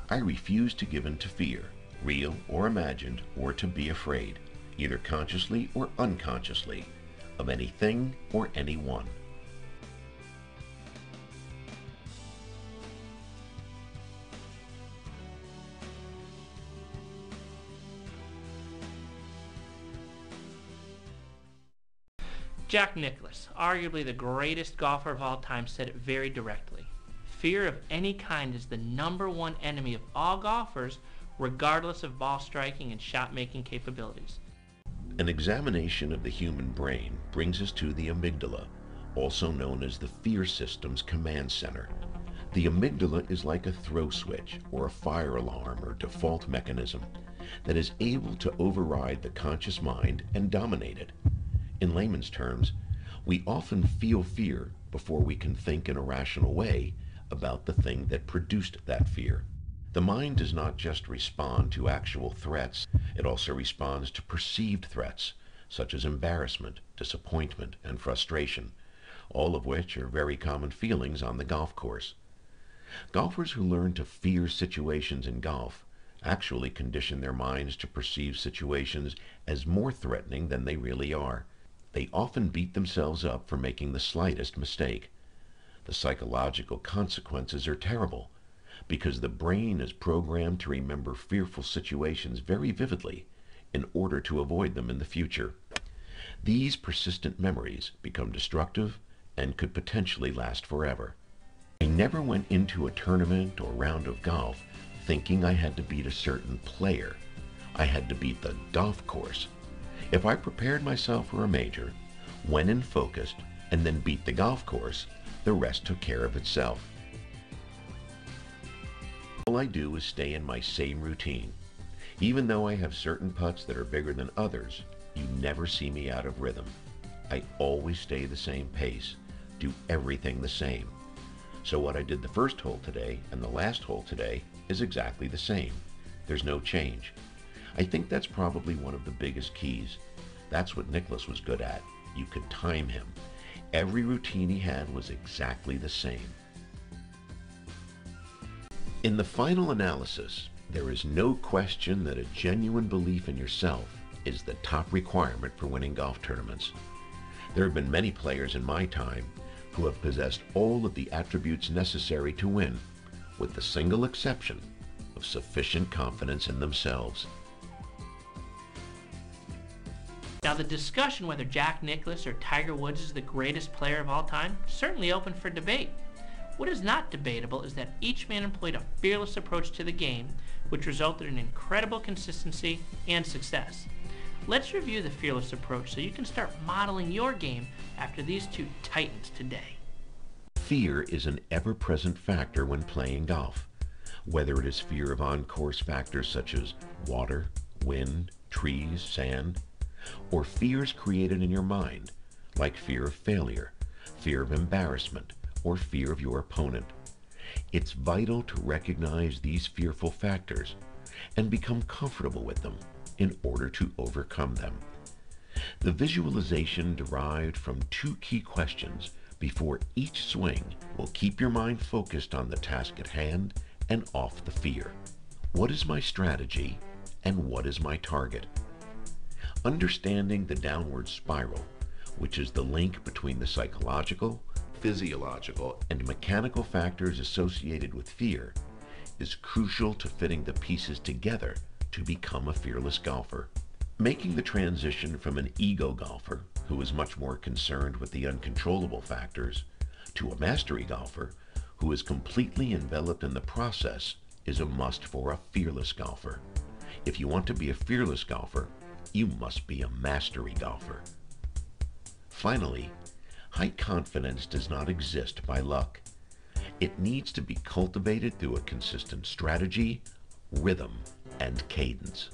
I refuse to give in to fear, real or imagined, or to be afraid, either consciously or unconsciously, of anything or anyone. Jack Nicklaus, arguably the greatest golfer of all time, said it very directly. Fear of any kind is the #1 enemy of all golfers, regardless of ball striking and shot making capabilities. An examination of the human brain brings us to the amygdala, also known as the fear system's command center. The amygdala is like a throw switch or a fire alarm or default mechanism that is able to override the conscious mind and dominate it. In layman's terms, we often feel fear before we can think in a rational way about the thing that produced that fear. The mind does not just respond to actual threats, it also responds to perceived threats, such as embarrassment, disappointment, and frustration, all of which are very common feelings on the golf course. Golfers who learn to fear situations in golf actually condition their minds to perceive situations as more threatening than they really are. They often beat themselves up for making the slightest mistake. The psychological consequences are terrible because the brain is programmed to remember fearful situations very vividly in order to avoid them in the future. These persistent memories become destructive and could potentially last forever. I never went into a tournament or round of golf thinking I had to beat a certain player. I had to beat the golf course. If I prepared myself for a major, went in focused, and then beat the golf course, the rest took care of itself. All I do is stay in my same routine. Even though I have certain putts that are bigger than others, you never see me out of rhythm. I always stay the same pace, do everything the same. So what I did the first hole today and the last hole today is exactly the same. There's no change. I think that's probably one of the biggest keys. That's what Nicklaus was good at. You could time him. Every routine he had was exactly the same. In the final analysis, there is no question that a genuine belief in yourself is the top requirement for winning golf tournaments. There have been many players in my time who have possessed all of the attributes necessary to win, with the single exception of sufficient confidence in themselves. Now, the discussion whether Jack Nicklaus or Tiger Woods is the greatest player of all time is certainly open for debate. What is not debatable is that each man employed a fearless approach to the game, which resulted in incredible consistency and success. Let's review the fearless approach so you can start modeling your game after these two titans today. Fear is an ever-present factor when playing golf. Whether it is fear of on-course factors such as water, wind, trees, sand, or fears created in your mind, like fear of failure, fear of embarrassment, or fear of your opponent. It's vital to recognize these fearful factors and become comfortable with them in order to overcome them. The visualization derived from two key questions before each swing will keep your mind focused on the task at hand and off the fear. What is my strategy and what is my target? Understanding the downward spiral, which is the link between the psychological, physiological, and mechanical factors associated with fear, is crucial to fitting the pieces together to become a fearless golfer. Making the transition from an ego golfer, who is much more concerned with the uncontrollable factors, to a mastery golfer, who is completely enveloped in the process, is a must for a fearless golfer. If you want to be a fearless golfer, you must be a mastery golfer. Finally, high confidence does not exist by luck. It needs to be cultivated through a consistent strategy, rhythm, and cadence.